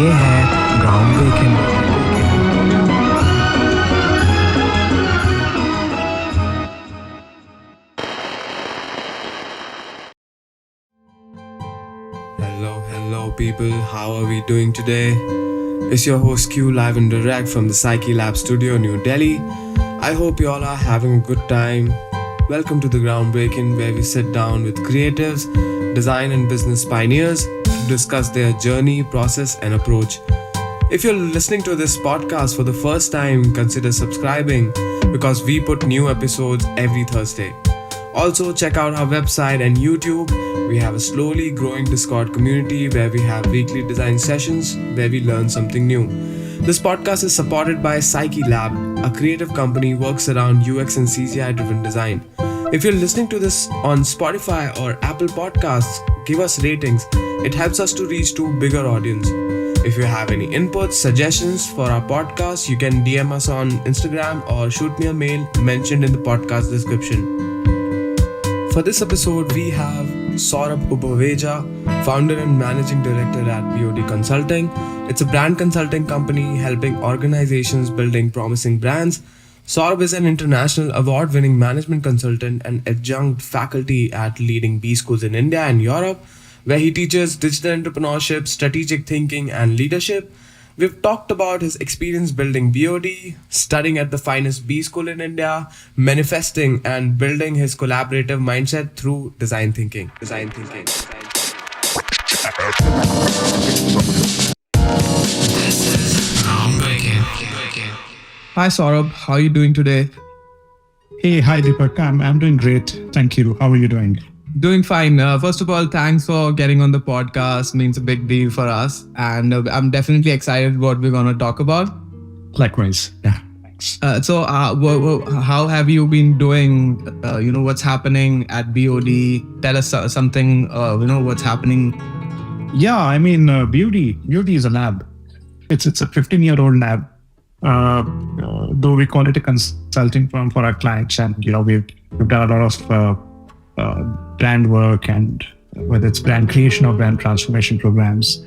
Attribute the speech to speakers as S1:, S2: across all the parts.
S1: ये है Groundbreakin.
S2: Hello people, how are we doing today? It's your host Q live and direct from the Psyche Lab studio, New Delhi. I hope you all are having a good time. Welcome to the Groundbreakin, where we sit down with creatives, design and business pioneers to discuss their journey, process and approach. If you're listening to this podcast for the first time, consider subscribing because we put new episodes every Thursday. Also, check out our website and YouTube. We have a slowly growing Discord community where we have weekly design sessions where we learn something new. This podcast is supported by Psyche Lab, a creative company works around UX and CGI driven design. If you're listening to this on Spotify or Apple Podcasts, give us ratings. It helps us to reach to a bigger audience. If you have any inputs, suggestions for our podcast, you can DM us on Instagram or shoot me a mail mentioned in the podcast description. For this episode, we have Saurabh Uboweja, founder and managing director at BOD Consulting. It's a brand consulting company helping organizations building promising brands. Saurabh is an international award-winning management consultant and adjunct faculty at leading B schools in India and Europe, where he teaches digital entrepreneurship, strategic thinking, and leadership. We've talked about his experience building BOD, studying at the finest B school in India, manifesting and building his collaborative mindset through design thinking. Hi Saurabh, how are you doing today?
S3: Hey, hi Deepak. I'm doing great. Thank you. How are you doing?
S2: Doing fine. First of all, thanks for getting on the podcast. Means a big deal for us. And I'm definitely excited what we're going to talk about.
S3: Likewise. Yeah. Thanks.
S2: So how have you been doing? What's happening at BOD? Tell us something, what's happening.
S3: Yeah, I mean, BOD is a lab. It's a 15-year-old lab. Though we call it a consulting firm for our clients. And, we've done a lot of brand work, and whether it's brand creation or brand transformation programs,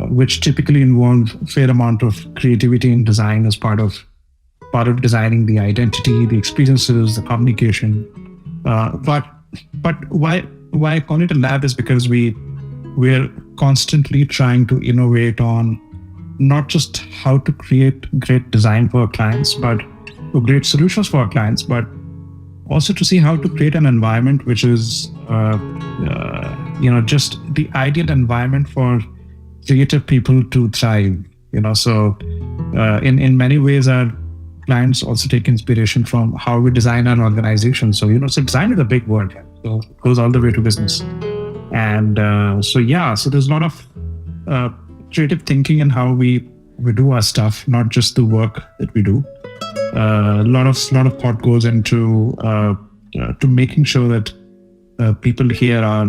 S3: which typically involve a fair amount of creativity and design as part of designing the identity, the experiences, the communication. But why I call it a lab is because we're constantly trying to innovate on not just how to create great design for our clients, but great solutions for our clients, but also to see how to create an environment which is, just the ideal environment for creative people to thrive. So in many ways, our clients also take inspiration from how we design our organization. So so design is a big word, so it goes all the way to business. And so there's a lot of creative thinking in how we do our stuff, not just the work that we do. A lot of thought goes into to making sure that people here are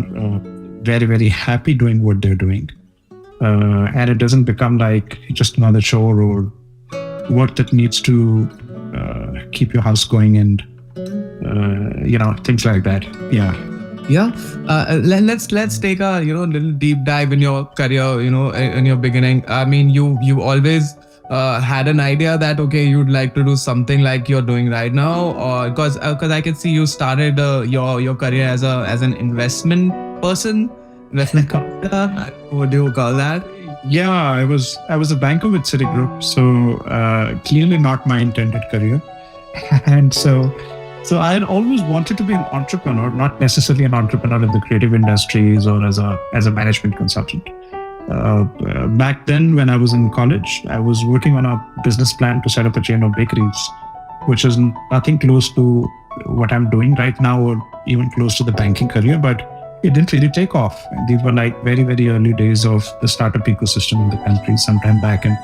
S3: very, very happy doing what they're doing, and it doesn't become like just another chore or work that needs to keep your house going and things like that.
S2: Let's take a little deep dive in your career. In your beginning, I mean, you always had an idea that you'd like to do something like you're doing right now, or because I can see you started your career as an investment person, investment company. What do you call that?
S3: Yeah, I was a banker with Citigroup, so clearly not my intended career, and so I had always wanted to be an entrepreneur, not necessarily an entrepreneur in the creative industries or as a management consultant. Back then, when I was in college, I was working on a business plan to set up a chain of bakeries, which is nothing close to what I'm doing right now or even close to the banking career, but it didn't really take off. These were like very, very early days of the startup ecosystem in the country. Sometime back in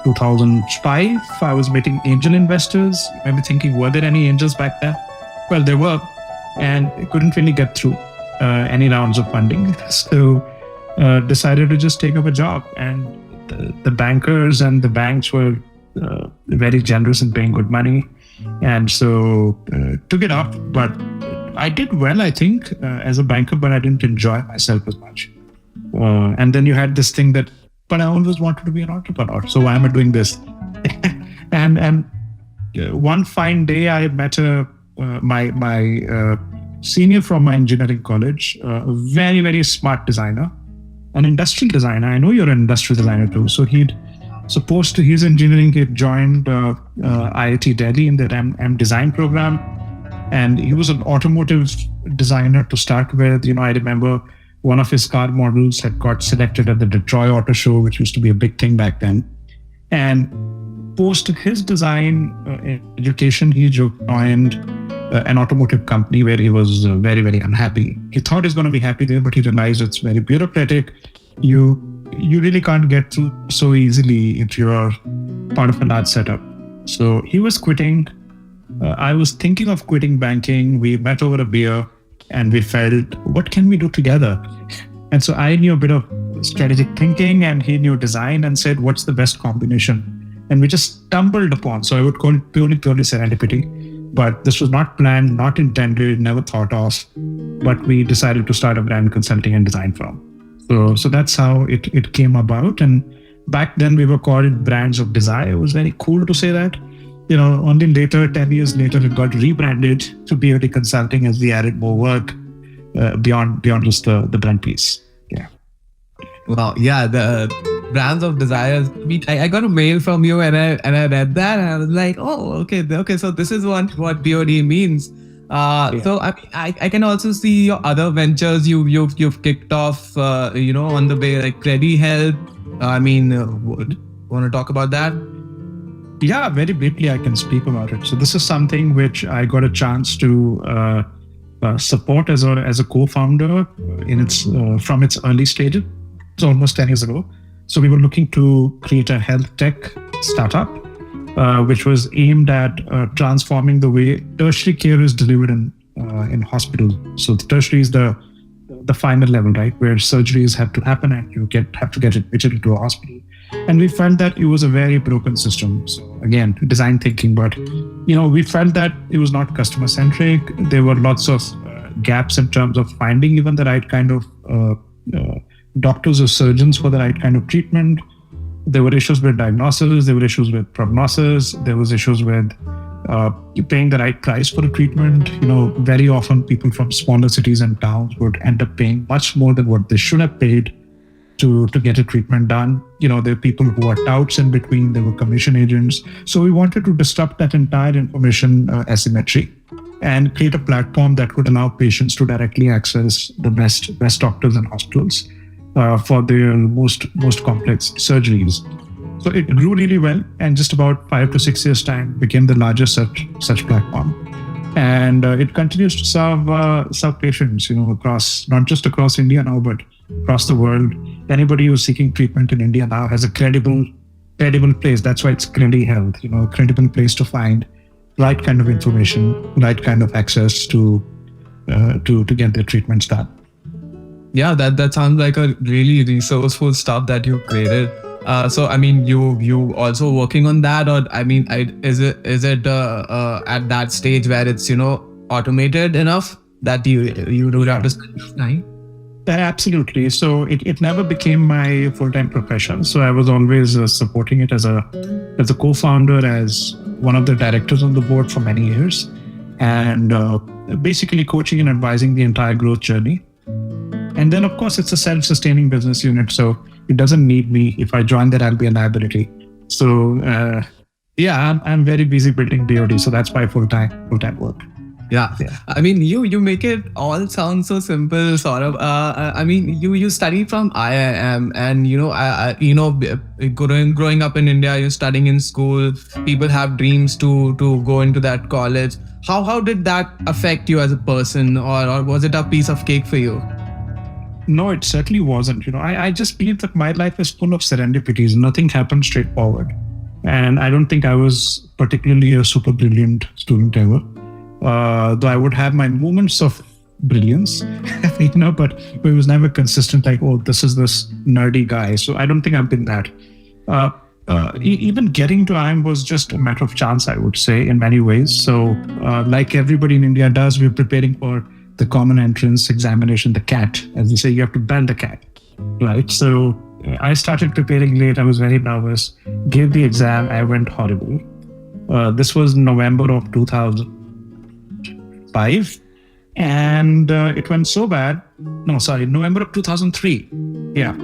S3: 2005, I was meeting angel investors. I remember thinking, were there any angels back there? Well, there were, and I couldn't really get through any rounds of funding. So decided to just take up a job, and the bankers and the banks were very generous in paying good money, and so took it up. But I did well, I think, as a banker, but I didn't enjoy myself as much. And then you had this thing that but I always wanted to be an entrepreneur. So why am I doing this? and one fine day, I met my senior from my engineering college, a very, very smart designer, an industrial designer. I know you're an industrial designer too. So he's engineering. He joined IIT Delhi in the M design program. And he was an automotive designer to start with. I remember one of his car models had got selected at the Detroit Auto Show, which used to be a big thing back then. And post his design education, he joined an automotive company where he was very, very unhappy. He thought he's going to be happy there, but he realized it's very bureaucratic. You really can't get through so easily if you're part of a large setup. So he was quitting. I was thinking of quitting banking. We met over a beer and we felt, what can we do together? And so I knew a bit of strategic thinking and he knew design and said, what's the best combination? And we just stumbled upon. So I would call it purely serendipity. But this was not planned, not intended, never thought of. But we decided to start a brand consulting and design firm. So that's how it came about. And back then we were called Brands of Desire. It was very cool to say that. Only later, 10 years later, it got rebranded to BOD Consulting as we added more work beyond just the brand piece. Yeah.
S4: Wow. Yeah. The Brands of Desire. I got a mail from you and I read that and I was like, oh, okay. So this is what BOD means. So I can also see your other ventures you've kicked off, on the way, like Credit Help. Want to talk about that?
S3: Yeah, very briefly, I can speak about it. So this is something which I got a chance to support as a co-founder from its early stages. It's almost 10 years ago. So we were looking to create a health tech startup, which was aimed at transforming the way tertiary care is delivered in hospitals. So the tertiary is the final level, right, where surgeries have to happen and you have to get admitted into a hospital. And we felt that it was a very broken system. So again, design thinking, but we felt that it was not customer centric. There were lots of gaps in terms of finding even the right kind of doctors or surgeons for the right kind of treatment. There were issues with diagnosis. There were issues with prognosis. There was issues with paying the right price for a treatment. Very often people from smaller cities and towns would end up paying much more than what they should have paid to get a treatment done. There are people who are touts in between, there were commission agents. So we wanted to disrupt that entire information asymmetry and create a platform that could allow patients to directly access the best doctors and hospitals for their most complex surgeries. So it grew really well, and just about 5 to 6 years time became the largest such platform. And it continues to serve patients, across, not just across India now, but across the world. Anybody who's seeking treatment in India now has a credible place. That's why it's Credit Health, a credible place to find right kind of information, right kind of access to get their treatments done.
S4: Yeah, that sounds like a really resourceful stuff that you created. So you also working on that, or is it at that stage where it's automated enough that you don't have to spend time?
S3: Absolutely. So it never became my full-time profession. So I was always supporting it as a co-founder, as one of the directors on the board for many years, and basically coaching and advising the entire growth journey. And then, of course, it's a self-sustaining business unit, so it doesn't need me. If I join that, I'll be a liability. So I'm very busy building BOD, so that's my full-time work.
S4: Yeah. You make it all sound so simple, Saurabh. You study from IIM, and growing up in India, you're studying in school. People have dreams to go into that college. How did that affect you as a person, or was it a piece of cake for you?
S3: No, it certainly wasn't. I just believe that my life is full of serendipities. Nothing happened straightforward, and I don't think I was particularly a super brilliant student ever. Though I would have my moments of brilliance, but it was never consistent, like, oh, this is this nerdy guy. So I don't think I've been that. Even getting to IIM was just a matter of chance, I would say, in many ways. So like everybody in India does, we're preparing for the common entrance examination, the CAT. As they say, you have to bend the CAT, right? So I started preparing late. I was very nervous. Gave the exam. I went horrible. This was November of 2005. And it went so bad. No, sorry, November of 2003. Yeah.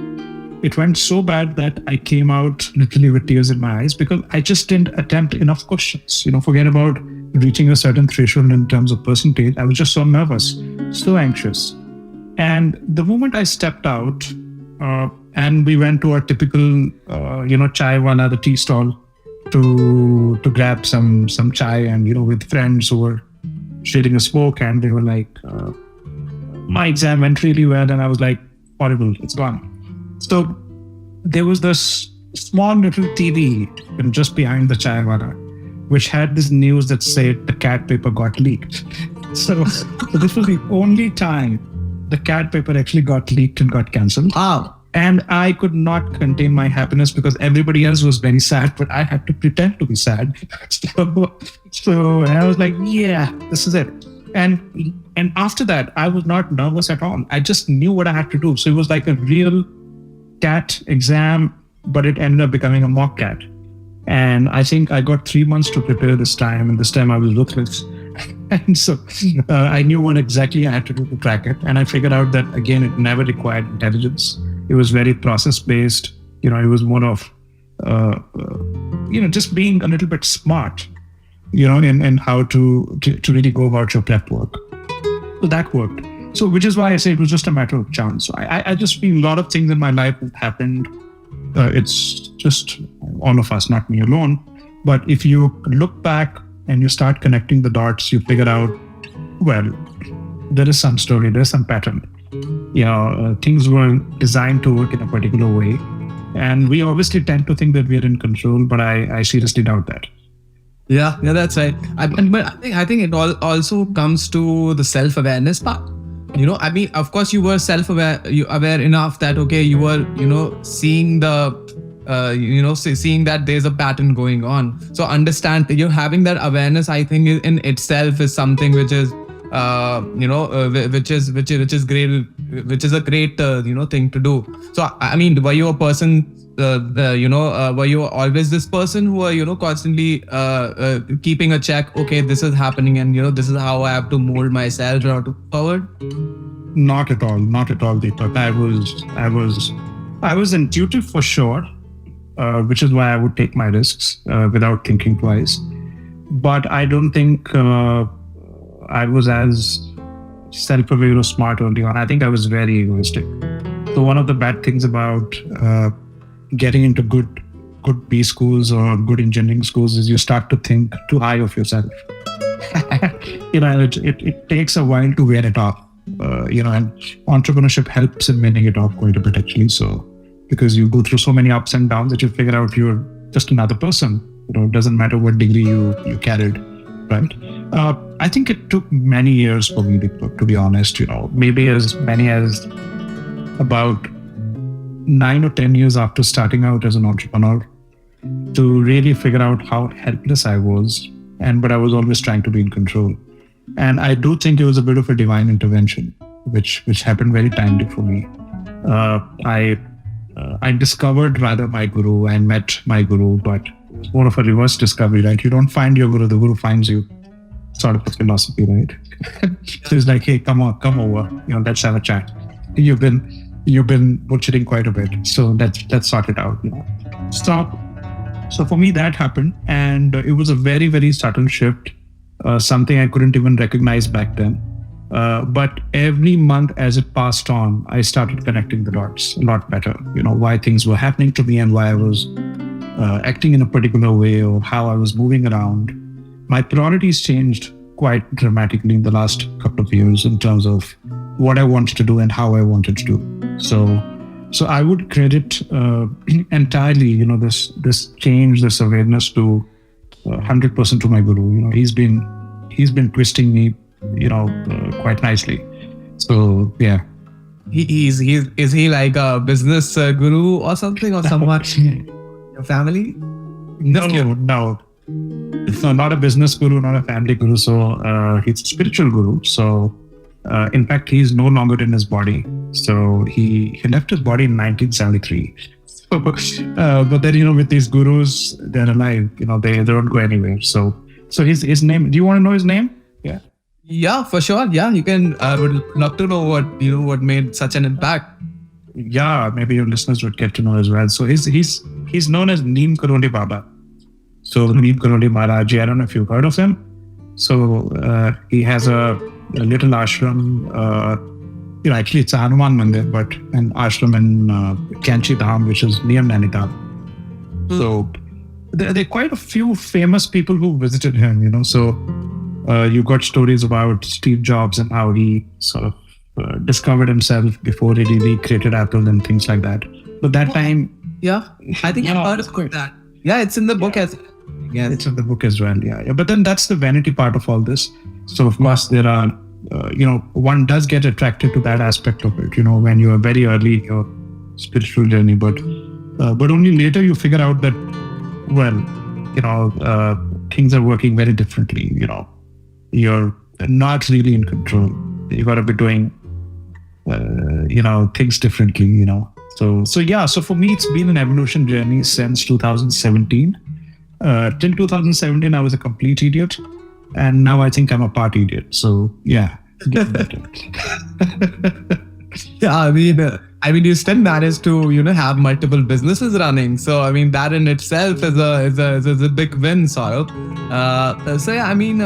S3: It went so bad that I came out literally with tears in my eyes because I just didn't attempt enough questions. Forget about reaching a certain threshold in terms of percentage. I was just so nervous, so anxious. And the moment I stepped out and we went to our typical, chai wala, the tea stall, to grab some chai and, with friends who were sharing a smoke, and they were like, my exam went really well. And I was like, horrible, it's gone. So there was this small little TV just behind the chai wala, which had this news that said the CAD paper got leaked. So this was the only time the CAD paper actually got leaked and got cancelled. And I could not contain my happiness because everybody else was very sad, but I had to pretend to be sad. So I was like, yeah, this is it. And after that, I was not nervous at all. I just knew what I had to do. So it was like a real CAT exam, but it ended up becoming a mock CAT. And I think I got 3 months to prepare this time. And this time I was ruthless. And so I knew what exactly I had to do to crack it. And I figured out that, again, it never required intelligence. It was very process-based. It was more of, just being a little bit smart, in how to really go about your prep work. So that worked. So which is why I say it was just a matter of chance. So I just feel a lot of things in my life have happened. It's just all of us, not me alone. But if you look back and you start connecting the dots, you figure out, well, there is some story, there's some pattern. Things were designed to work in a particular way. And we obviously tend to think that we are in control, but I seriously doubt that.
S4: Yeah, that's right. But I think it also comes to the self-awareness part. Of course, you were aware enough that, okay, you were, seeing seeing that there's a pattern going on. So understand that you're having that awareness, I think, in itself is something which is, which is great, which is a great, thing to do. So, were you a person, were you always this person who were, constantly keeping a check, okay, this is happening and, this is how I have to mold myself or to forward?
S3: Not at all, Deepak. I was intuitive for sure, which is why I would take my risks without thinking twice. But I don't think I was as self-aware or smart early on. I think I was very egoistic. So one of the bad things about getting into good B schools or good engineering schools is you start to think too high of yourself. It takes a while to wear it off. And entrepreneurship helps in wearing it off quite a bit actually. So because you go through so many ups and downs that you figure out you're just another person. It doesn't matter what degree you carried, right? I think it took many years for me, to be honest, maybe as many as about 9 or 10 years after starting out as an entrepreneur to really figure out how helpless I was, but I was always trying to be in control. And I do think it was a bit of a divine intervention, which happened very timely for me. I discovered rather my guru and met my guru, but it was more of a reverse discovery, right? You don't find your guru, the guru finds you, sort of a philosophy, right? So it's like, hey, come over, let's have a chat. You've been butchering quite a bit, so let's sort it out. So for me that happened, and it was a very, very subtle shift, something I couldn't even recognize back then. But every month as it passed on, I started connecting the dots a lot better. Why things were happening to me and why I was acting in a particular way or how I was moving around. My priorities changed quite dramatically in the last couple of years in terms of what I wanted to do and how I wanted to do. So I would credit entirely, this change, this awareness to 100% to my guru. He's been twisting me, quite nicely. So yeah.
S4: Is he like a business guru or something, or someone your family?
S3: No. It's not a business guru, not a family guru. So he's a spiritual guru. So In fact, he's no longer in his body. So he left his body in 1973. But then, with these gurus, they're alive. They don't go anywhere. So his name. Do you want to know his name? Yeah.
S4: Yeah, for sure. Yeah, you can. I would love to know what made such an impact.
S3: Yeah, maybe your listeners would get to know as well. So he's known as Neem Karoli Baba. So Neem Karoli Maharaji, I don't know if you've heard of him. So he has a little ashram. Actually it's a Hanuman Mandir, but an ashram in Kanchi Dham, which is near Nainital. So there are quite a few famous people who visited him. So you got stories about Steve Jobs and how he sort of discovered himself before he really created Apple and things like that. But that time,
S4: yeah, I think I've heard of that. Yeah, it's in the book as.
S3: Yeah, it's in the book as well. Yeah. But then that's the vanity part of all this. So of course there are, one does get attracted to that aspect of it. When you are very early in your spiritual journey, but only later you figure out that, things are working very differently. You're not really in control. You got to be doing, things differently. So for me, it's been an evolution journey since 2017. Till 2017, I was a complete idiot, and now I think I'm a part idiot. So yeah,
S4: yeah. I mean, you still managed to have multiple businesses running. So I mean, that in itself is a big win, Saurabh. So yeah, I mean.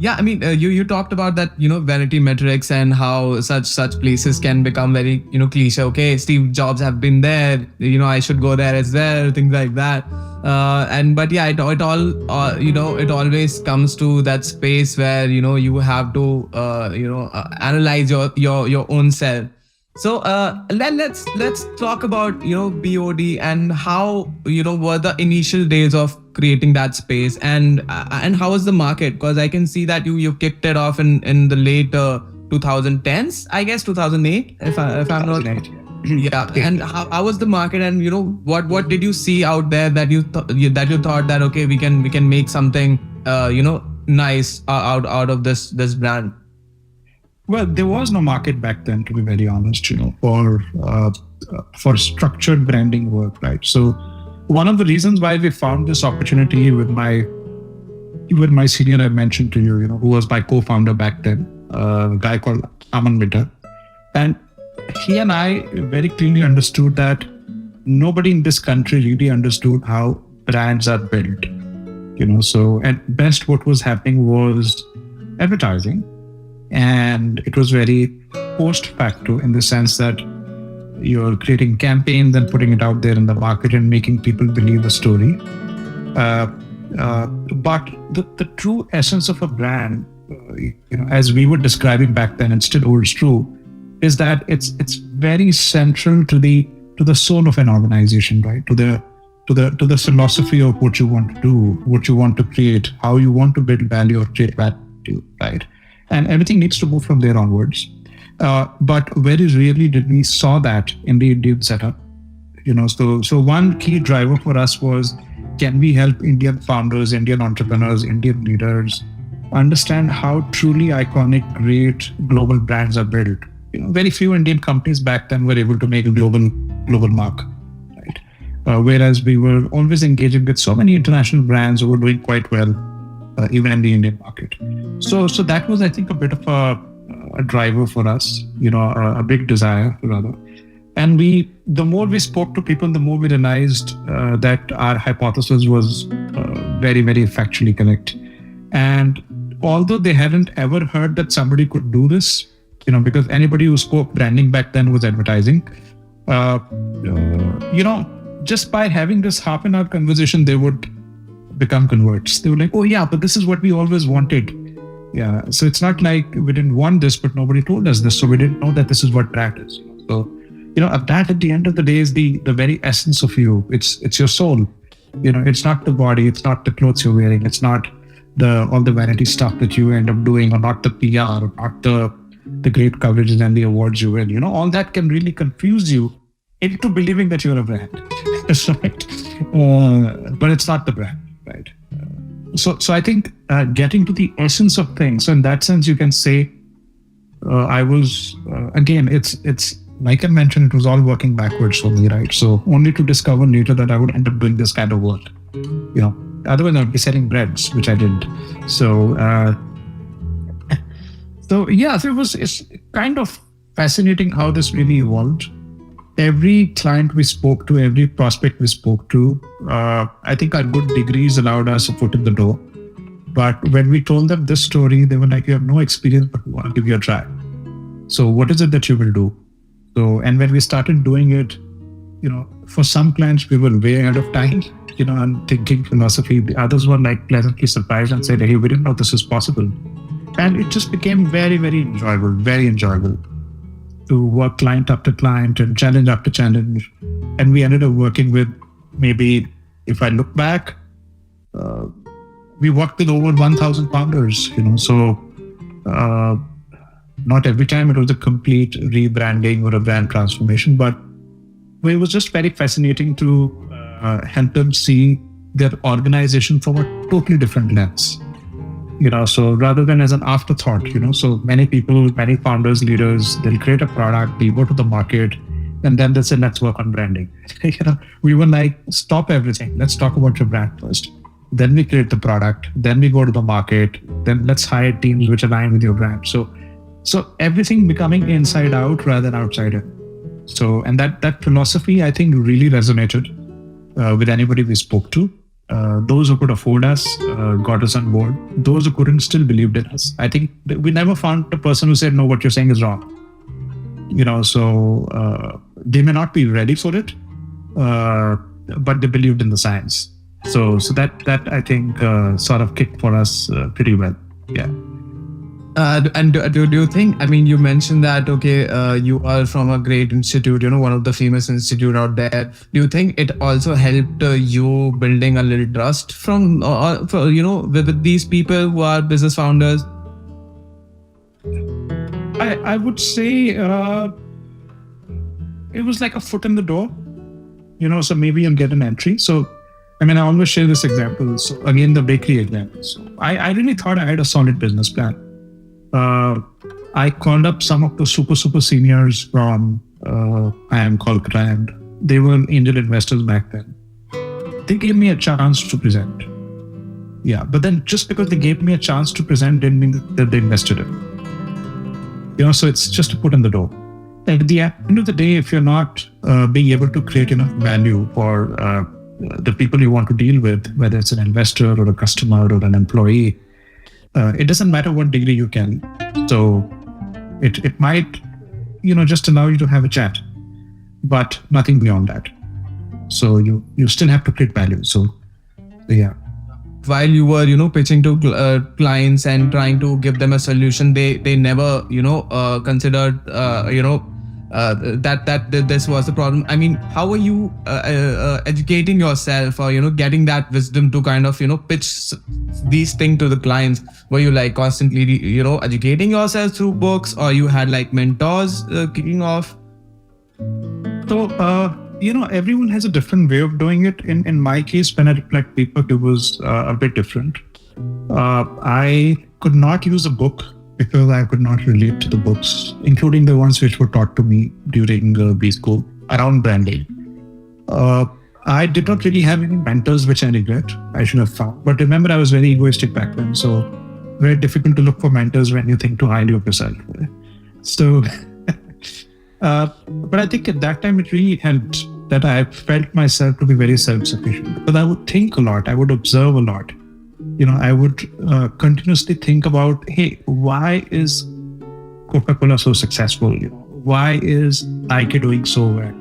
S4: You talked about that, vanity metrics and how such places can become very, cliche. Okay, Steve Jobs have been there, I should go there as well, things like that. It always comes to that space where, you have to, analyze your own self. So let's talk about BOD and how were the initial days of creating that space and how was the market, because I can see that you kicked it off in the late 2010s, I guess 2008 if I'm not. Yeah. And how was the market, and what did you see out there that you thought that okay, we can make something nice out of this brand?
S3: Well, there was no market back then, to be very honest, for structured branding work, right? So one of the reasons why we found this opportunity with my senior I mentioned to you, who was my co-founder back then, a guy called Aman Midha. And he and I very clearly understood that nobody in this country really understood how brands are built. So at best what was happening was advertising. And it was very post facto in the sense that you're creating campaigns and putting it out there in the market and making people believe a story. But the true essence of a brand, as we were describing back then, and still holds true, is that it's very central to the soul of an organization, right? To the philosophy of what you want to do, what you want to create, how you want to build value or create value, right? And everything needs to move from there onwards. But very rarely did we saw that in the Indian setup. So one key driver for us was, can we help Indian founders, Indian entrepreneurs, Indian leaders understand how truly iconic, great global brands are built? Very few Indian companies back then were able to make a global mark, right? Whereas we were always engaging with so many international brands who were doing quite well, even in the Indian market. So that was, I think, a bit of a driver for us, a big desire rather. And the more we spoke to people, the more we realized that our hypothesis was very, very factually correct. And although they hadn't ever heard that somebody could do this, because anybody who spoke branding back then was advertising, just by having this half an hour conversation, they would become converts. They were like, oh yeah, but this is what we always wanted. Yeah. So it's not like we didn't want this, but nobody told us this. So we didn't know that this is what brand is. So, that at the end of the day is the very essence of you. It's your soul. It's not the body. It's not the clothes you're wearing. It's not all the vanity stuff that you end up doing, or not the PR, or not the great coverages and the awards you win. All that can really confuse you into believing that you're a brand. Right? But it's not the brand, right? So I think getting to the essence of things. So in that sense, you can say I was again, it's like I mentioned, it was all working backwards for me, right? So only to discover later that I would end up doing this kind of work. Otherwise I'd be selling breads, which I didn't. So it's kind of fascinating how this really evolved. Every client we spoke to, every prospect we spoke to, I think our good degrees allowed us a foot in the door. But when we told them this story, they were like, "You have no experience, but we want to give you a try. So what is it that you will do?" So, and when we started doing it, for some clients, we were way ahead of time, and thinking philosophy. The others were like pleasantly surprised and said, "Hey, we didn't know this is possible." And it just became very, very enjoyable to work client after client and challenge after challenge. And we ended up working with, maybe if I look back, we worked with over 1,000 founders, so not every time it was a complete rebranding or a brand transformation, but it was just very fascinating to help them see their organization from a totally different lens. So rather than as an afterthought, so many people, many founders, leaders, they'll create a product, they go to the market, and then they say, "Let's work on branding." We were like, "Stop everything. Let's talk about your brand first. Then we create the product. Then we go to the market. Then let's hire teams which align with your brand." So everything becoming inside out rather than outside in. So, and that philosophy, I think, really resonated with anybody we spoke to. Those who could afford us got us on board. Those who couldn't still believed in us. I think we never found a person who said, "No, what you're saying is wrong." So they may not be ready for it, but they believed in the science. So that I think sort of kicked for us pretty well. Yeah.
S4: And do you think, you mentioned that, you are from a great institute, one of the famous institute out there. Do you think it also helped you building a little trust with these people who are business founders?
S3: I would say it was like a foot in the door, so maybe you'll get an entry. So, I always share this example. So again, the bakery example. So I really thought I had a solid business plan. I called up some of the super seniors from IIM Kolkata, and they were angel investors back then. They gave me a chance to present. Yeah, but then just because they gave me a chance to present didn't mean that they invested in. So it's just a foot in the door. At the end of the day, if you're not being able to create enough value for the people you want to deal with, whether it's an investor or a customer or an employee, it doesn't matter what degree you can. So it might, just allow you to have a chat, but nothing beyond that. So you still have to create value. So yeah.
S4: While you were, pitching to clients and trying to give them a solution, they never, considered, that this was the problem. How were you educating yourself or, getting that wisdom to kind of, pitch these things to the clients? Were you like constantly, educating yourself through books, or you had like mentors kicking off?
S3: So, everyone has a different way of doing it. In my case, when I reflect paper, it was a bit different. I could not use a book because I could not relate to the books, including the ones which were taught to me during B school around branding. I did not really have any mentors, which I regret. I should have found. But remember, I was very egoistic back then. So very difficult to look for mentors when you think too highly of yourself. So, but I think at that time, it really helped that I felt myself to be very self-sufficient, because I would think a lot. I would observe a lot. I would continuously think about, hey, why is Coca-Cola so successful? Why is Nike doing so well?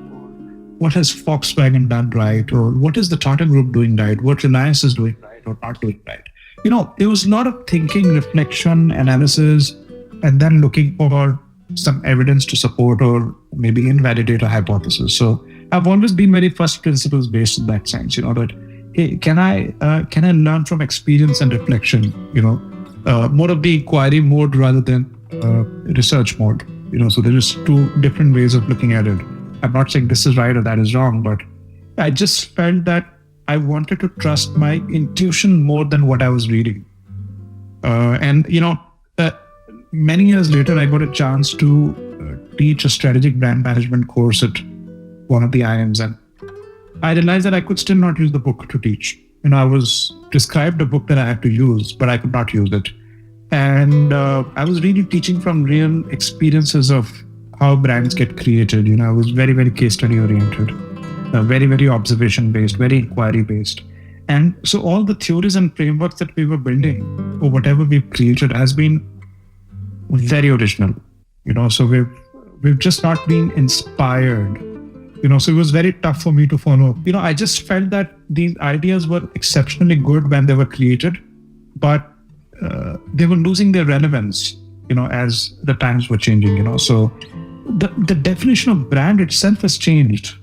S3: What has Volkswagen done right? Or what is the Tata Group doing right? What Reliance is doing right or not doing right? It was a lot of thinking, reflection, analysis, and then looking for some evidence to support or maybe invalidate a hypothesis. So I've always been very first principles based in that sense, that, hey, can I learn from experience and reflection, more of the inquiry mode rather than research mode, so there's two different ways of looking at it. I'm not saying this is right or that is wrong, but I just felt that I wanted to trust my intuition more than what I was reading. And many years later, I got a chance to teach a strategic brand management course at one of the IIMs, and I realized that I could still not use the book to teach. I was prescribed a book that I had to use, but I could not use it. And I was really teaching from real experiences of how brands get created. I was very, very case study oriented, very, very observation based, very inquiry based. And so all the theories and frameworks that we were building or whatever we've created has been very original. So we've just not been inspired. So it was very tough for me to follow. I just felt that these ideas were exceptionally good when they were created, but they were losing their relevance, as the times were changing, So the definition of brand itself has changed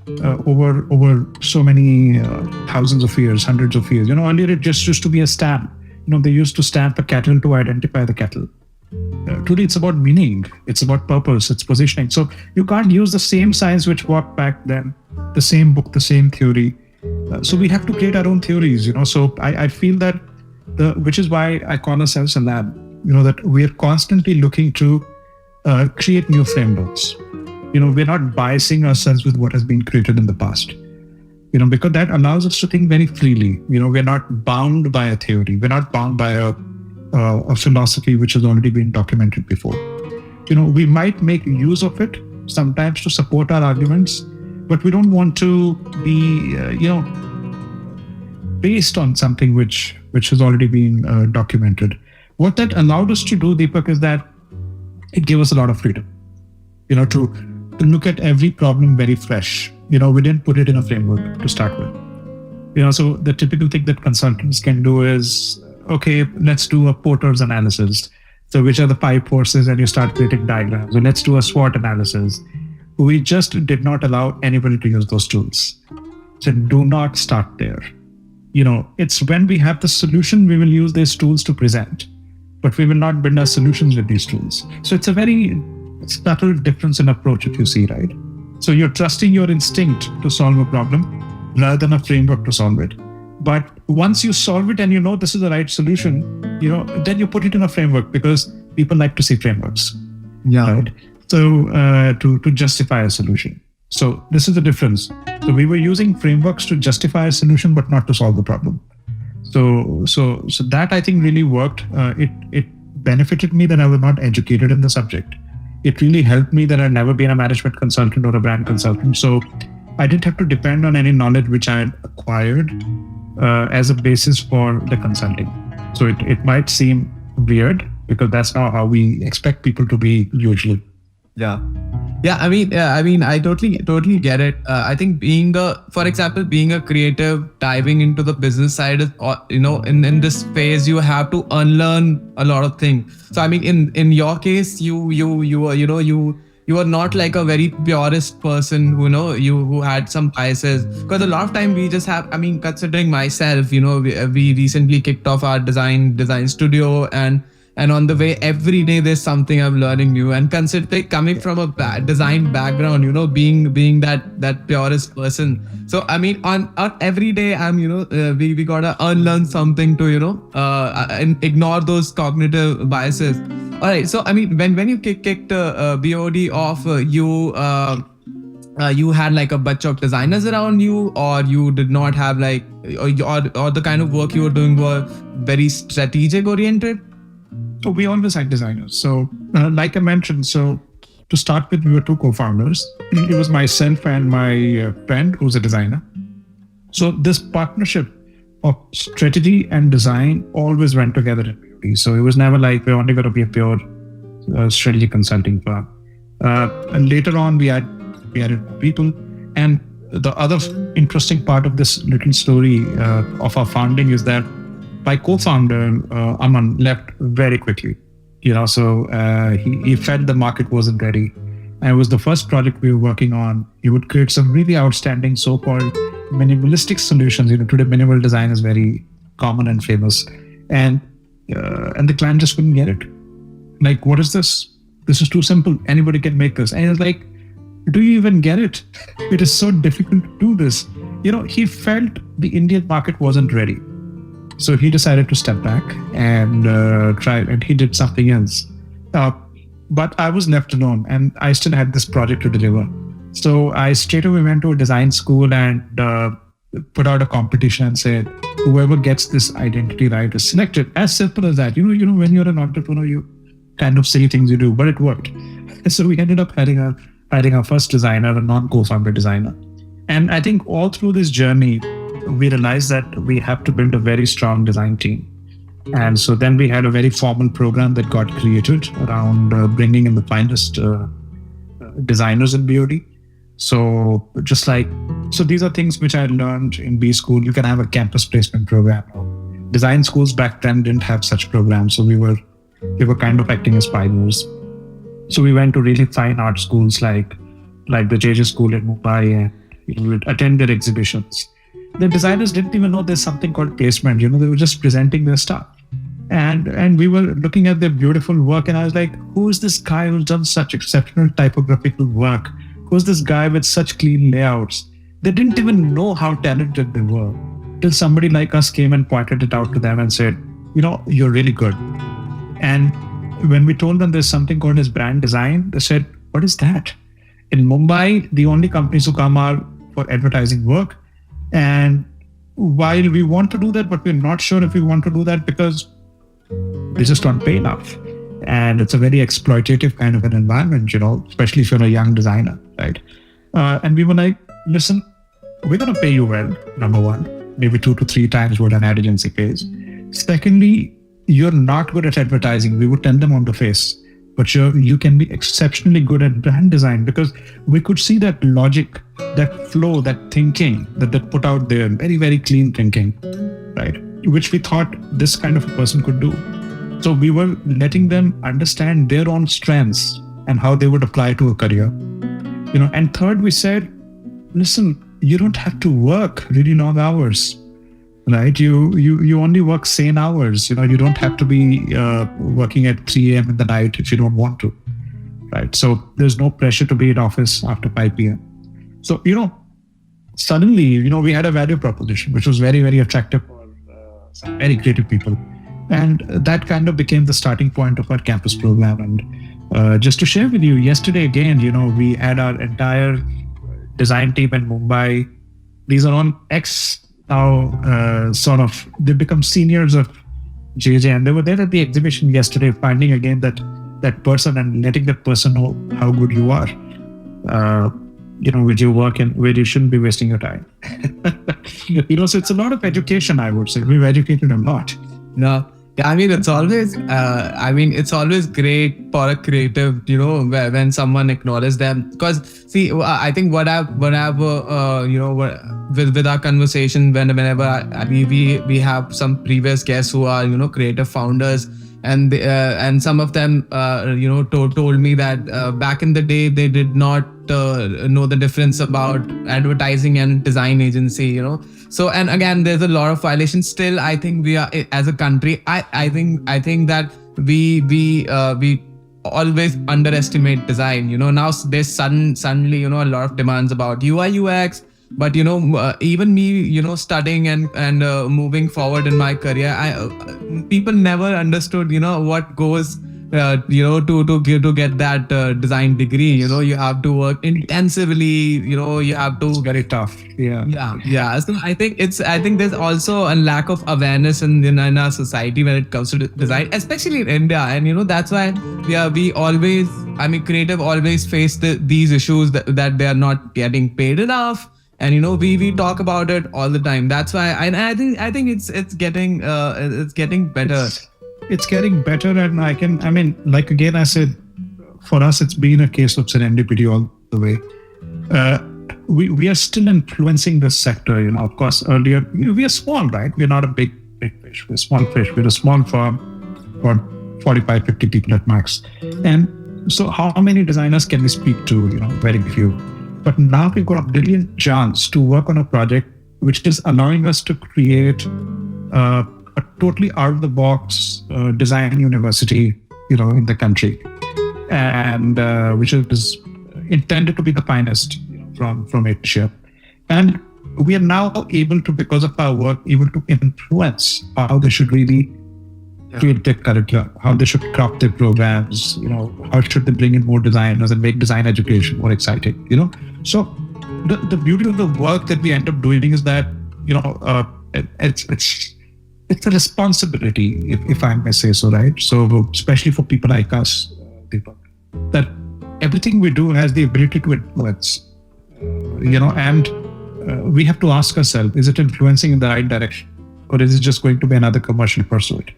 S3: over so many thousands of years, hundreds of years. Earlier it just used to be a stamp. They used to stamp a cattle to identify the cattle. Today it's about meaning, it's about purpose, it's positioning. So you can't use the same science which worked back then, the same book, the same theory. So we have to create our own theories. So I feel that which is why I call ourselves a lab. That we are constantly looking to create new frameworks. We're not biasing ourselves with what has been created in the past. Because that allows us to think very freely. We're not bound by a theory. We're not bound by a philosophy which has already been documented before. We might make use of it sometimes to support our arguments, but we don't want to be, based on something which has already been documented. What that allowed us to do, Deepak, is that it gave us a lot of freedom, to look at every problem very fresh. We didn't put it in a framework to start with. So the typical thing that consultants can do is, okay, let's do a Porter's analysis. So which are the 5 forces, and you start creating diagrams. So let's do a SWOT analysis. We just did not allow anybody to use those tools. So do not start there. It's when we have the solution, we will use these tools to present, but we will not build our solutions with these tools. So it's a very subtle difference in approach, if you see, right? So you're trusting your instinct to solve a problem rather than a framework to solve it. But once you solve it and this is the right solution, then you put it in a framework, because people like to see frameworks.
S4: Yeah.
S3: Right? So to justify a solution. So this is the difference. So we were using frameworks to justify a solution, but not to solve the problem. So that I think really worked. It benefited me that I was not educated in the subject. It really helped me that I'd never been a management consultant or a brand consultant. So I didn't have to depend on any knowledge which I had acquired as a basis for the consulting. So it might seem weird, because that's not how we expect people to be usually.
S4: Yeah. I mean, I totally get it. I think being a creative, diving into the business side is, in this phase, you have to unlearn a lot of things. So I mean, in your case, you are not like a very purist person who had some biases, because a lot of time we just have, considering myself, we recently kicked off our design studio, and on the way, every day there's something I'm learning new. And consider coming from a design background, being that purist person. So I mean, on every day I'm we gotta unlearn something to and ignore those cognitive biases. All right. So I mean, when you kicked BOD off, you had like a bunch of designers around you, or you did not have or the kind of work you were doing were very strategic oriented?
S3: So we always had designers. So like I mentioned, so to start with, we were 2 co-founders. It was myself and my friend who's a designer. So this partnership of strategy and design always went together in BOD. So it was never like we're only going to be a pure strategy consulting firm. And later on, we added people. And the other interesting part of this little story of our founding is that my co-founder, Aman, left very quickly. So he felt the market wasn't ready. And it was the first project we were working on. He would create some really outstanding so-called minimalistic solutions. Today minimal design is very common and famous. And the client just couldn't get it. Like, what is this? This is too simple. Anybody can make this. And he was like, do you even get it? It is so difficult to do this. He felt the Indian market wasn't ready. So he decided to step back and try, and he did something else. Uh, but I was left alone and I still had this project to deliver. So I straight away went to a design school and put out a competition and said, whoever gets this identity right is selected. As simple as that. When you're an entrepreneur, you kind of silly things you do, but it worked. So we ended up hiring our first designer, a non-co-founder designer. And I think all through this journey, we realized that we have to build a very strong design team. And so then we had a very formal program that got created around bringing in the finest designers in BOD. So these are things which I learned in B school. You can have a campus placement program. Design schools back then didn't have such programs. So we were kind of acting as pioneers. So we went to really fine art schools like the JJ school in Mumbai, and we would attend their exhibitions. The designers didn't even know there's something called placement. They were just presenting their stuff. And we were looking at their beautiful work, and I was like, who is this guy who's done such exceptional typographical work? Who's this guy with such clean layouts? They didn't even know how talented they were till somebody like us came and pointed it out to them and said, you're really good. And when we told them there's something called as brand design, they said, what is that? In Mumbai, the only companies who come are for advertising work. And while we want to do that, but we're not sure if we want to do that because they just don't pay enough. And it's a very exploitative kind of an environment, especially if you're a young designer, right? And we were like, listen, we're going to pay you well, number one, maybe 2 to 3 times what an ad agency pays. Secondly, you're not good at advertising. We would tell them on the face, but you can be exceptionally good at brand design, because we could see that logic, that flow, that thinking that put out there, very, very clean thinking, right? Which we thought this kind of a person could do. So we were letting them understand their own strengths and how they would apply to a career. And third, we said, listen, you don't have to work really long hours, right? You only work sane hours. You don't have to be working at 3 a.m. in the night if you don't want to, right? So there's no pressure to be in office after 5 p.m. So, suddenly, we had a value proposition, which was very, very attractive for some very creative people. And that kind of became the starting point of our campus program. And just to share with you, yesterday again, we had our entire design team in Mumbai. These are on X now, they've become seniors of JJ. And they were there at the exhibition yesterday, finding again that person and letting that person know how good you are, with your work and where you shouldn't be wasting your time. So it's a lot of education, I would say. We've educated a lot.
S4: No. Yeah, it's always great for a creative, when someone acknowledges them. Because see, I think with our conversation, whenever we have some previous guests who are, creative founders, and some of them, told me that back in the day, they did not know the difference about advertising and design agency, So, and again, there's a lot of violations. Still, I think we are, as a country, I think that we always underestimate design. Now there's suddenly, a lot of demands about UI UX. But even me, studying and moving forward in my career, people never understood, what goes, to get that design degree. You have to work intensively. You have to.
S3: It's very tough.
S4: Yeah. So I think there's also a lack of awareness in our society when it comes to design, especially in India. And that's why we always, creative always face these issues that they are not getting paid enough. And we talk about it all the time. That's why I think it's getting better.
S3: It's getting better, and again I said, for us it's been a case of serendipity all the way. We are still influencing this sector. Of course, earlier we are small, right? We're not a big fish. We're a small fish. We're a small firm, for 45, 50 people at max. And so how many designers can we speak to? Very few. But now we've got a brilliant chance to work on a project which is allowing us to create a totally out-of-the-box design university, in the country, and which is intended to be the finest from Asia. And we are now able to, because of our work, able to influence how they should really create their curriculum, how they should craft their programs, how should they bring in more designers and make design education more exciting, So the beauty of the work that we end up doing is that, it's a responsibility, if I may say so, right? So especially for people like us, that everything we do has the ability to influence, and we have to ask ourselves, is it influencing in the right direction? Or is it just going to be another commercial pursuit?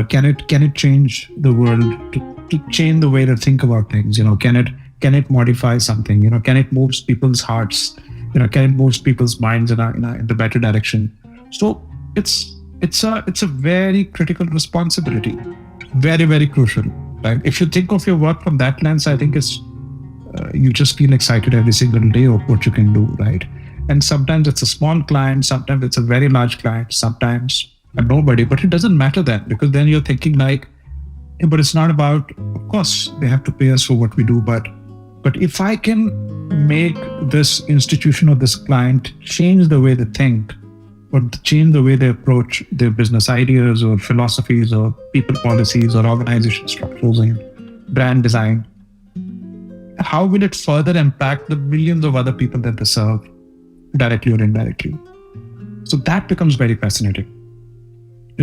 S3: Can it change the world to change the way to think about things? Can it modify something? Can it move people's hearts? Can it move people's minds in the better direction? So it's a very critical responsibility, very, very crucial, right? If you think of your work from that lens, I think it's you just feel excited every single day of what you can do, right? And sometimes it's a small client, sometimes it's a very large client, sometimes a nobody, but it doesn't matter then, because then you're thinking like, but it's not about, of course, they have to pay us for what we do, but if I can make this institution or this client change the way they think, or change the way they approach their business ideas or philosophies or people policies or organization structures and brand design, how will it further impact the millions of other people that they serve, directly or indirectly? So that becomes very fascinating.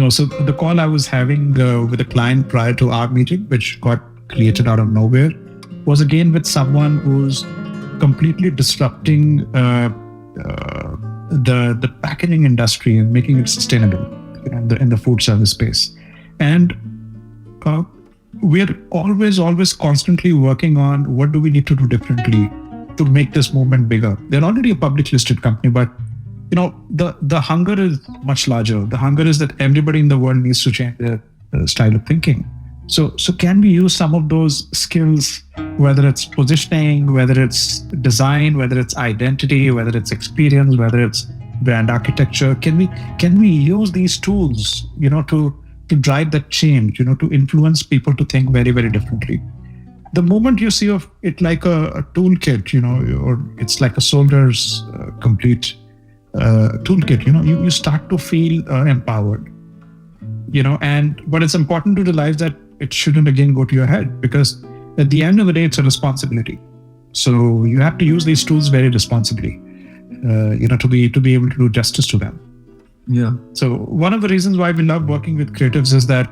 S3: So the call I was having with a client prior to our meeting, which got created out of nowhere, was again with someone who's completely disrupting the packaging industry and making it sustainable in the food service space. And we're always constantly working on what do we need to do differently to make this movement bigger. They're already a public listed company, but the hunger is much larger. The hunger is that everybody in the world needs to change their style of thinking. So can we use some of those skills, whether it's positioning, whether it's design, whether it's identity, whether it's experience, whether it's brand architecture? Can we use these tools, to drive that change, to influence people to think very, very differently? The moment you see of it like a toolkit, or it's like a soldier's complete toolkit, you start to feel empowered, but it's important to realize that it shouldn't again go to your head, because at the end of the day, it's a responsibility. So you have to use these tools very responsibly, to be able to do justice to them.
S4: Yeah.
S3: So one of the reasons why we love working with creatives is that,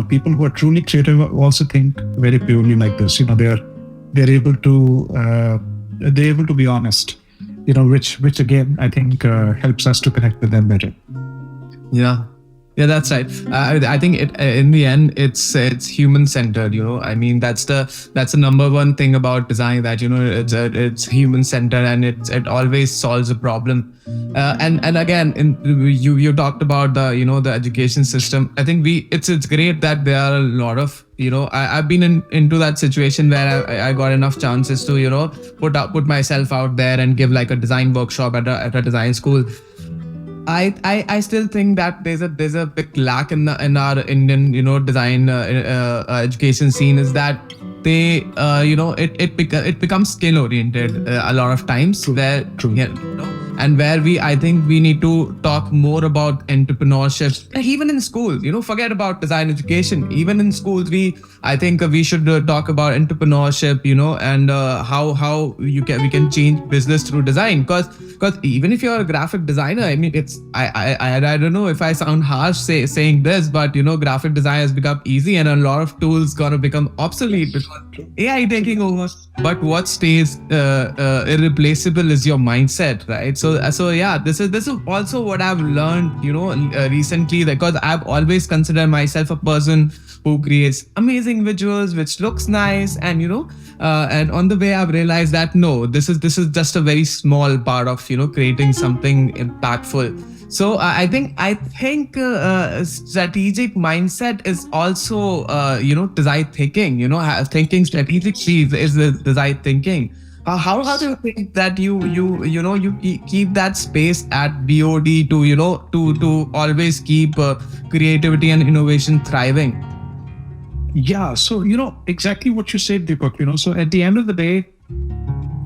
S3: people who are truly creative also think very purely like this. They're able to be honest, which again, I think helps us to connect with them better.
S4: Yeah, that's right. I think in the end, it's human centered. I mean, that's the number one thing about design, that it's human centered, and it always solves a problem. And again, you talked about the education system. I think it's great that there are a lot of I've been into that situation where I got enough chances to put myself out there and give like a design workshop at a design school. I still think that there's a big lack in our Indian design education scene, is that they it becomes skill oriented a lot of times.
S3: True.
S4: And where I think we need to talk more about entrepreneurship, even in schools. Forget about design education. Even in schools, I think we should talk about entrepreneurship. And how we can change business through design. Because even if you're a graphic designer, I mean, I don't know if I sound harsh saying this, but graphic design has become easy, and a lot of tools gonna become obsolete because AI taking over. But what stays irreplaceable is your mindset, right? So yeah, this is also what I've learned, recently, because I've always considered myself a person who creates amazing visuals, which looks nice, and and on the way I've realized that no, this is just a very small part of creating something impactful. So I think strategic mindset is also design thinking. Thinking strategically is the design thinking. How do you think that you keep that space at BOD to always keep creativity and innovation thriving?
S3: Yeah, so exactly what you said, Deepak. So at the end of the day,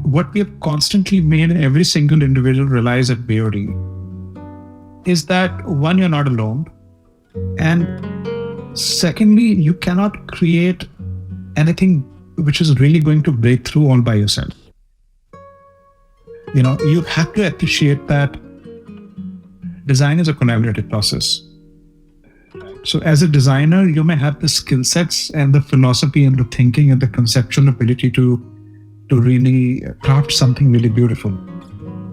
S3: what we have constantly made every single individual realize at BOD is that, one, you're not alone, and Secondly, you cannot create anything which is really going to break through all by yourself. You have to appreciate that design is a collaborative process. So as a designer, you may have the skill sets and the philosophy and the thinking and the conceptual ability to really craft something really beautiful,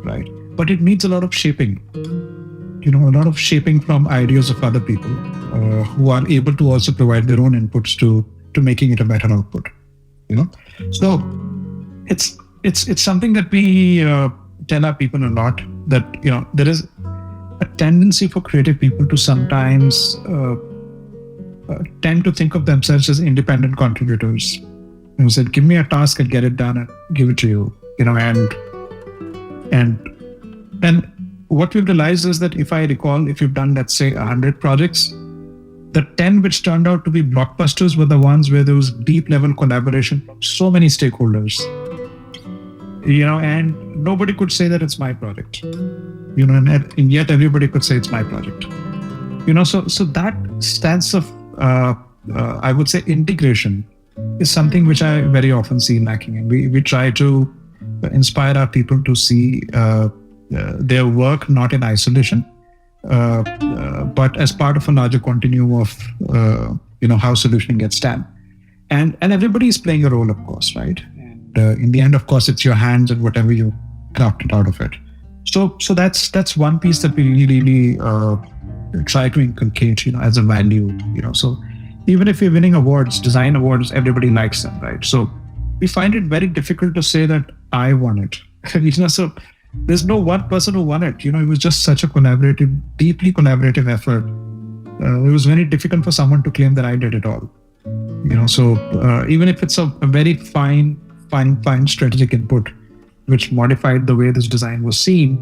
S3: right? But it needs a lot of shaping, a lot of shaping from ideas of other people who are able to also provide their own inputs to making it a better output, So it's something that we tell our people a lot, that, there is a tendency for creative people to sometimes tend to think of themselves as independent contributors. Said, give me a task, I'll get it done and give it to you, and what we've realized is that if you've done, let's say, 100 projects, the 10 which turned out to be blockbusters were the ones where there was deep level collaboration from so many stakeholders, and nobody could say that it's my project, and yet everybody could say it's my project, so that stance of, I would say, integration is something which I very often see lacking. And we try to inspire our people to see their work not in isolation, but as part of a larger continuum of, how solutioning gets done. And everybody is playing a role, of course, right? And in the end, of course, it's your hands and whatever you crafted out of it. So that's one piece that we really try to inculcate, as a value, So even if you're winning awards, design awards, everybody likes them, right? So we find it very difficult to say that I won it. So there's no one person who won it. It was just such a deeply collaborative effort. It was very difficult for someone to claim that I did it all. So even if it's a very fine strategic input, which modified the way this design was seen,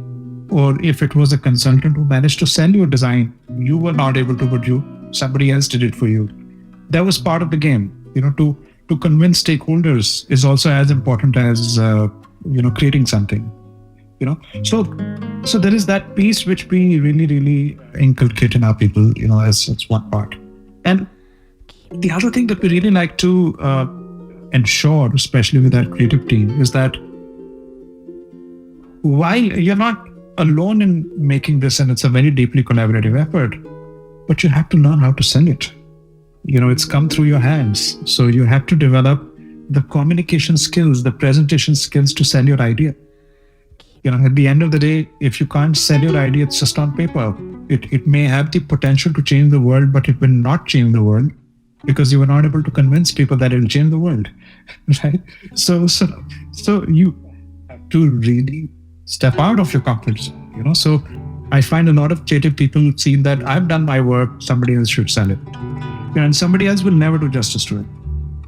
S3: or if it was a consultant who managed to sell you a design, you were not able to, but somebody else did it for you. That was part of the game. To convince stakeholders is also as important as creating something. So there is that piece which we really, really inculcate in our people. As one part. And the other thing that we really like to ensure, especially with our creative team, is that while you're not alone in making this, and it's a very deeply collaborative effort, but you have to learn how to sell it. It's come through your hands. So you have to develop the communication skills, the presentation skills to sell your idea. At the end of the day, if you can't sell your idea, it's just on paper. It may have the potential to change the world, but it will not change the world because you were not able to convince people that it will change the world, right? So you have to really step out of your comfort zone, So I find a lot of creative people see that I've done my work, somebody else should sell it. And somebody else will never do justice to it.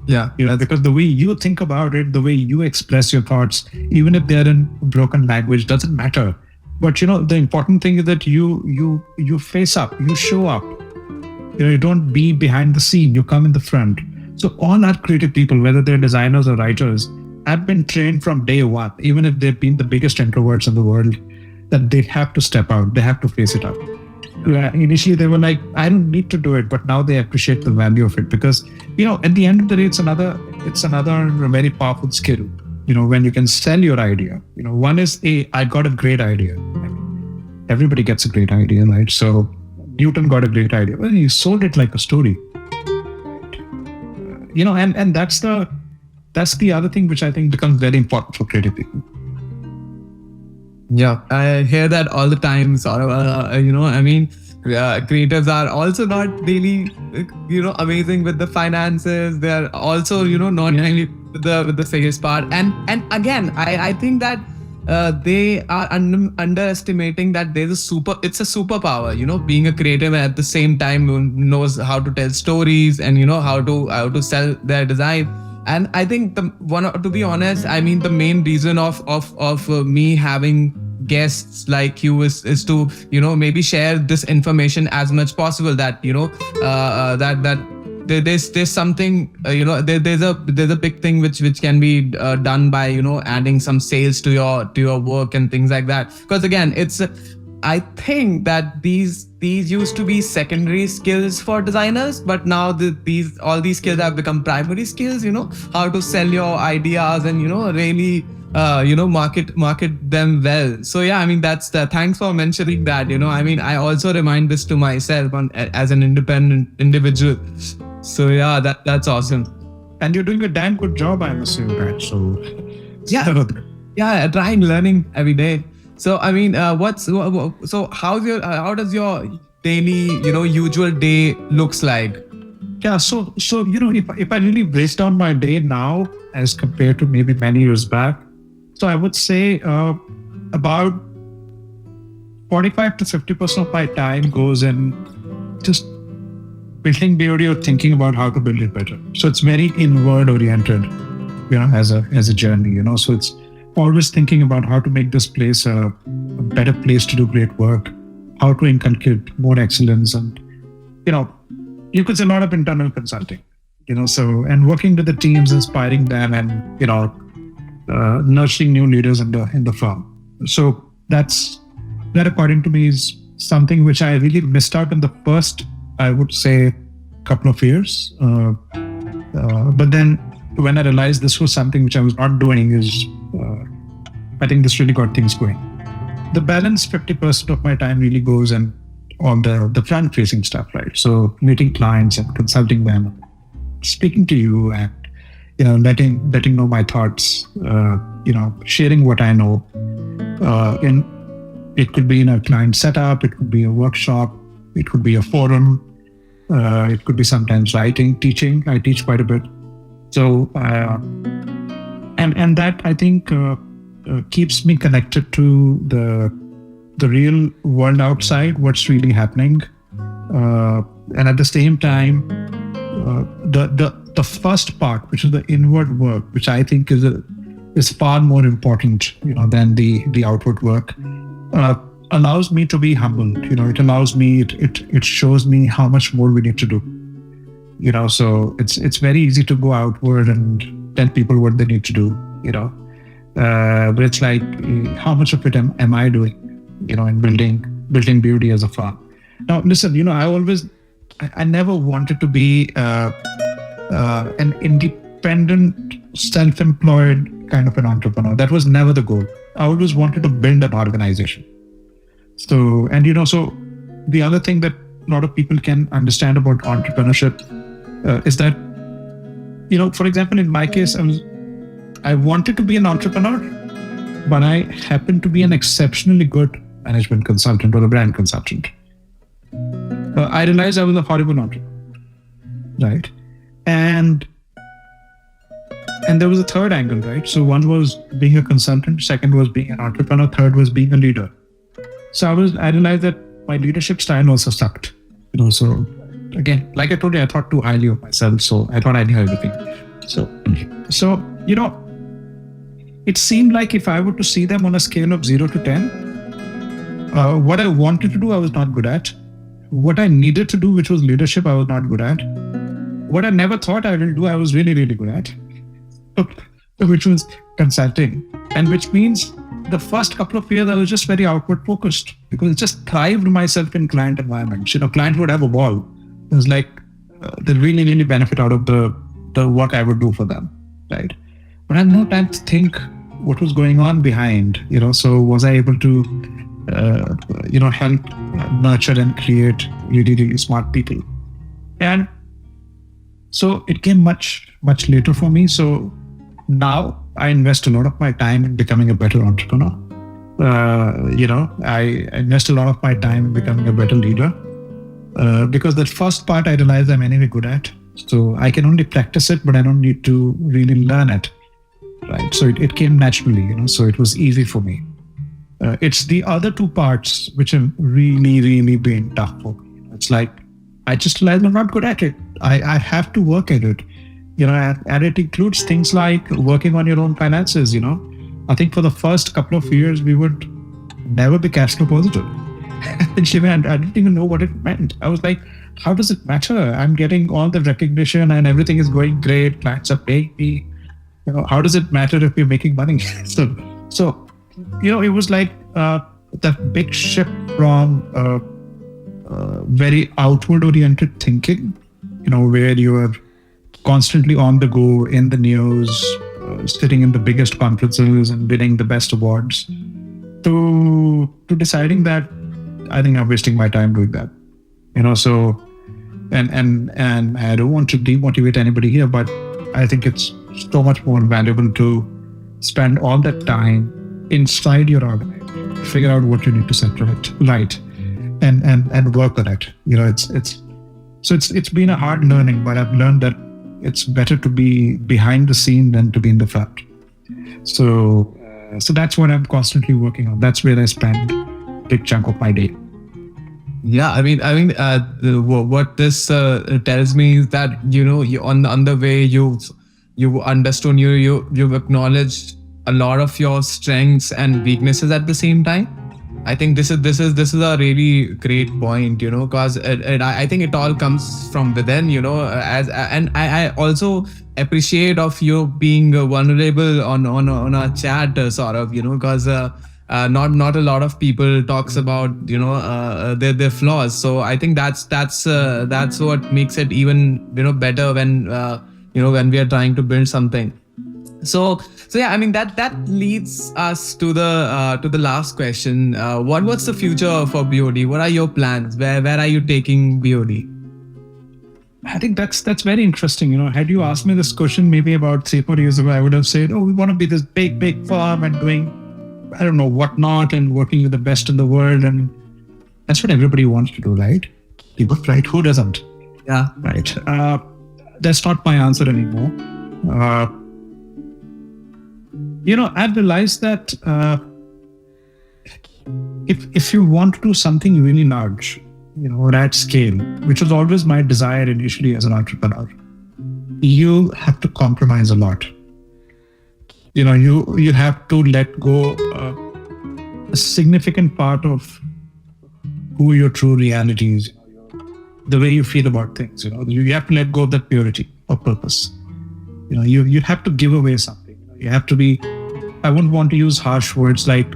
S4: Yeah.
S3: Because the way you think about it, the way you express your thoughts, even if they're in broken language, doesn't matter. But the important thing is that you face up, you show up. You don't be behind the scene, you come in the front. So all our creative people, whether they're designers or writers, have been trained from day one, even if they've been the biggest introverts in the world, that they have to step out, they have to face it up. Initially they were like, I don't need to do it, but now they appreciate the value of it because, at the end of the day, it's another very powerful skill, when you can sell your idea. One is I got a great idea. Everybody gets a great idea, right? So Newton got a great idea. Well, he sold it like a story. And that's the other thing which I think becomes very important for creative people.
S4: Yeah, I hear that all the time. Creators are also not really, amazing with the finances. They're also, not really with the sales part. And again, I think that they are underestimating that it's a superpower, being a creative and at the same time knows how to tell stories and, how to sell their design. And I think to be honest, the main reason of me having guests like you is to, maybe share this information as much possible that, that there's something, there's a big thing which can be done by, adding some sales to your work and things like that. Because again, I think that these used to be secondary skills for designers, but now all these skills have become primary skills. How to sell your ideas and really market them well. So yeah, I mean that's thanks for mentioning that. I mean I also remind this to myself as an independent individual. So yeah, that's awesome.
S3: And you're doing a damn good job, I'm assuming, right? So
S4: yeah, trying learning every day. So I mean, how does your daily, usual day looks like?
S3: Yeah, so if I really break down my day now as compared to maybe many years back, so I would say about 45 to 50% of my time goes in just building BOD or thinking about how to build it better. So it's very inward oriented, as a journey, So it's always thinking about how to make this place a better place to do great work, how to inculcate more excellence, and you could say a lot of internal consulting, and working with the teams, inspiring them, and nurturing new leaders in the firm. So that according to me is something which I really missed out in the first, I would say, couple of years. But then when I realized this was something which I was not doing, I think this really got things going. The balance 50% of my time really goes in on the front-facing stuff, right? So meeting clients and consulting them, speaking to you, and letting know my thoughts, sharing what I know. And it could be in a client setup, it could be a workshop, it could be a forum, it could be sometimes writing, teaching. I teach quite a bit. So and that I think keeps me connected to the real world outside, what's really happening, and at the same time, the first part, which is the inward work, which I think is far more important, than the outward work, allows me to be humbled. It allows me, it shows me how much more we need to do. So it's very easy to go outward and tell people what they need to do. But it's like, how much of it am I doing? In building beauty as a firm. Now, listen, I never wanted to be an independent, self-employed kind of an entrepreneur. That was never the goal. I always wanted to build an organization. So, so the other thing that a lot of people can understand about entrepreneurship is that, for example, in my case, I wanted to be an entrepreneur, but I happened to be an exceptionally good management consultant or a brand consultant. I realized I was a horrible entrepreneur, right? And there was a third angle, right? So one was being a consultant, second was being an entrepreneur, third was being a leader. So I realized that my leadership style also sucked. So again, like I told you, I thought too highly of myself, so I thought I knew everything. So it seemed like if I were to see them on a scale of 0 to 10, what I wanted to do, I was not good at. What I needed to do, which was leadership, I was not good at. What I never thought I will do, I was really, really good at, which was consulting. And which means the first couple of years, I was just very outward focused because it just thrived myself in client environments. Clients would have a ball. It was like they really, really benefit out of the work I would do for them, right? But I had no time to think what was going on behind, so was I able to, help nurture and create really, really smart people. And so it came much, much later for me. So now I invest a lot of my time in becoming a better entrepreneur. I invest a lot of my time in becoming a better leader because that first part I realized I'm anyway good at. So I can only practice it, but I don't need to really learn it. Right. So it came naturally, so it was easy for me. It's the other two parts which have really, really been tough for me. It's like, I just realized I'm not good at it. I have to work at it. And it includes things like working on your own finances. I think for the first couple of years, we would never be cash flow positive. And I didn't even know what it meant. I was like, how does it matter? I'm getting all the recognition and everything is going great. Clients are paying me. How does it matter if we're making money? So it was like that big shift from very outward oriented thinking, where you are constantly on the go, in the news, sitting in the biggest conferences and winning the best awards, to deciding that I think I'm wasting my time doing that. So and I don't want to demotivate anybody here, but I think it's so much more valuable to spend all that time inside your organization, figure out what you need to set right, and work on it. It's been a hard learning, but I've learned that it's better to be behind the scene than to be in the front. So that's what I'm constantly working on. That's where I spend a big chunk of my day.
S4: Yeah, what this tells me is that you on the way you understood, you've acknowledged a lot of your strengths and weaknesses at the same time. I think this is a really great point, because I think it all comes from within, and I also appreciate of you being vulnerable on our chat, Saurabh, because not a lot of people talks about their flaws. So I think that's what makes it even better when when we are trying to build something. So yeah, that leads us to the last question. What's the future for BOD? What are your plans? Where are you taking BOD?
S3: I think that's very interesting. Had you asked me this question maybe about 3-4 years ago, I would have said, we want to be this big firm and doing, I don't know what not, and working with the best in the world. And that's what everybody wants to do, right? People, right? Who doesn't?
S4: Yeah.
S3: Right. That's not my answer anymore. I've realized that if you want to do something really large, or at scale, which was always my desire initially as an entrepreneur, you have to compromise a lot. You have to let go a significant part of who your true reality is, the way you feel about things. You have to let go of that purity of purpose. You have to give away something. You have to be, I wouldn't want to use harsh words like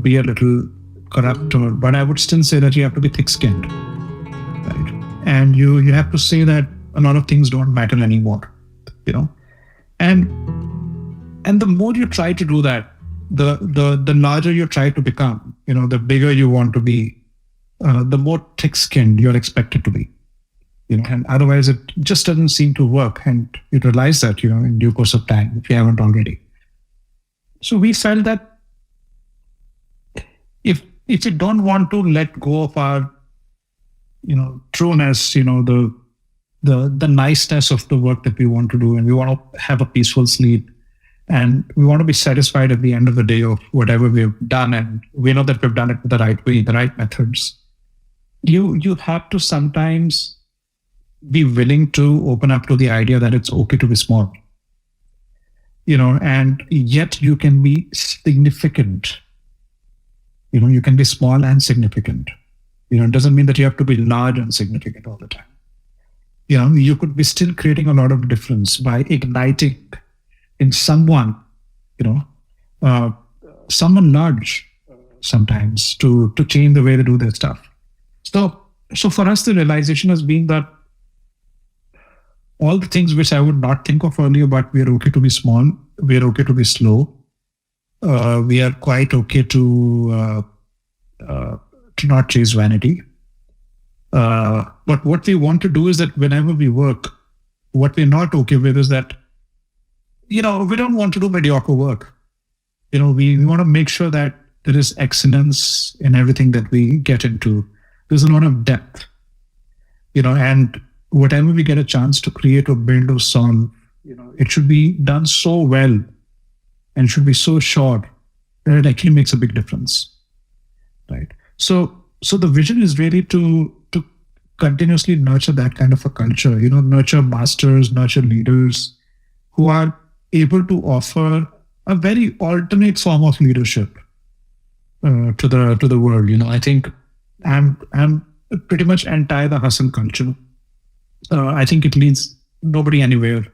S3: be a little corrupt, but I would still say that you have to be thick-skinned, right? And you have to say that a lot of things don't matter anymore, and the more you try to do that, the larger you try to become, the bigger you want to be, the more thick-skinned you're expected to be, and otherwise it just doesn't seem to work. And you realize that, in due course of time, if you haven't already. So we felt that if you don't want to let go of our, trueness, the niceness of the work that we want to do, and we want to have a peaceful sleep, and we want to be satisfied at the end of the day of whatever we've done, and we know that we've done it the right way, the right methods. You have to sometimes be willing to open up to the idea that it's okay to be small, and yet you can be significant. You can be small and significant. It doesn't mean that you have to be large and significant all the time. You could be still creating a lot of difference by igniting in someone, someone large sometimes to change the way they do their stuff. So for us, the realization has been that all the things which I would not think of earlier, but we're okay to be small, we're okay to be slow, we are quite okay to not chase vanity. But what we want to do is that whenever we work, what we're not okay with is that, we don't want to do mediocre work. We want to make sure that there is excellence in everything that we get into. There's a lot of depth, and whatever we get a chance to create or build or solve, it should be done so well and should be so short that it actually makes a big difference, right? So the vision is really to continuously nurture that kind of a culture, nurture masters, nurture leaders who are able to offer a very alternate form of leadership to the world. I think I'm pretty much anti the hustle culture. I think it leads nobody anywhere.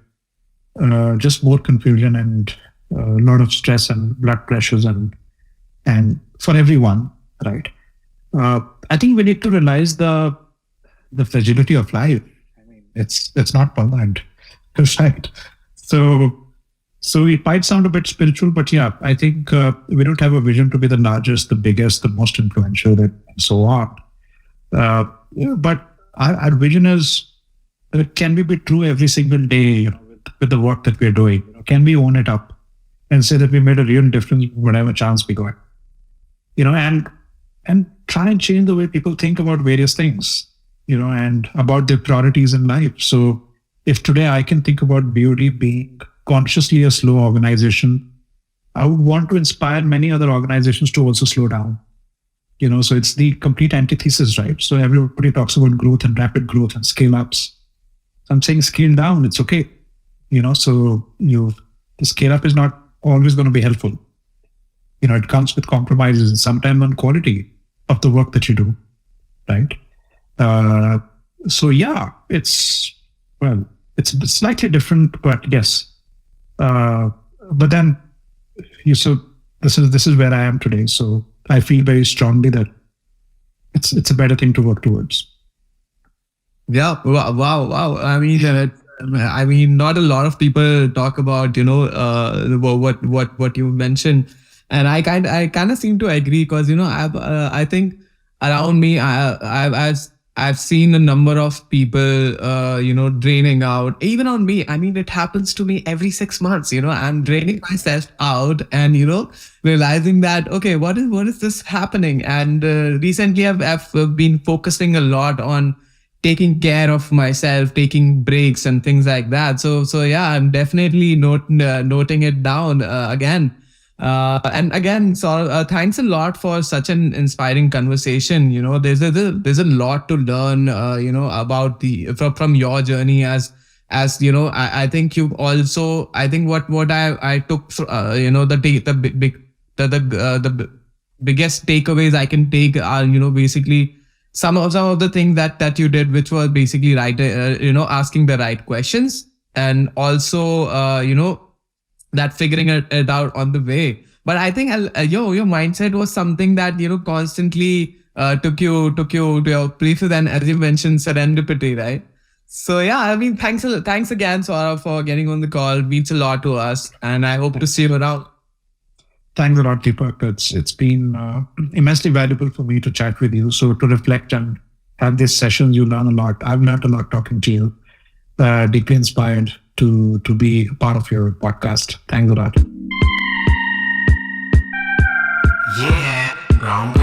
S3: Just more confusion and a lot of stress and blood pressures and for everyone. right? I think we need to realize the fragility of life. I mean, it's not permanent, right? So it might sound a bit spiritual, but yeah, I think we don't have a vision to be the largest, the biggest, the most influential, and so on. But our vision is, can we be true every single day, with the work that we're doing? Can we own it up and say that we made a real difference whatever chance we got? And try and change the way people think about various things, and about their priorities in life. So if today I can think about BOD being consciously a slow organization, I would want to inspire many other organizations to also slow down. So it's the complete antithesis, right? So everybody talks about growth and rapid growth and scale ups. I'm saying scale down, it's okay. So the scale up is not always going to be helpful. It comes with compromises and sometimes on quality of the work that you do, right? So yeah, it's slightly different, but yes. But then, so this is where I am today. So I feel very strongly that it's a better thing to work towards.
S4: Yeah. Wow. I mean, not a lot of people talk about, what you mentioned, and I kind of seem to agree because I think around me I've seen a number of people draining out. Even on me, I mean, it happens to me every 6 months. I'm draining myself out, and realizing that, okay, what is this happening? And recently I've been focusing a lot on taking care of myself, taking breaks and things like that. So yeah, I'm definitely noting it down again. And again, so thanks a lot for such an inspiring conversation. There's a lot to learn, about from your journey as I think you've also, I think what I took, the biggest takeaways I can take are, basically some of the things that you did, which was basically right, asking the right questions, and also, that figuring it out on the way. But I think your mindset was something that constantly took you to your places, and as you mentioned, serendipity, right? So yeah, I mean, thanks again, Saurabh, for getting on the call. It means a lot to us, and I hope to see you around.
S3: Thanks a lot, Deepak. It's been immensely valuable for me to chat with you. So to reflect and have these sessions, you learn a lot. I've learned a lot talking to you. Deeply inspired to be part of your podcast. Thanks a lot.
S1: Yeah, Groundbreakin.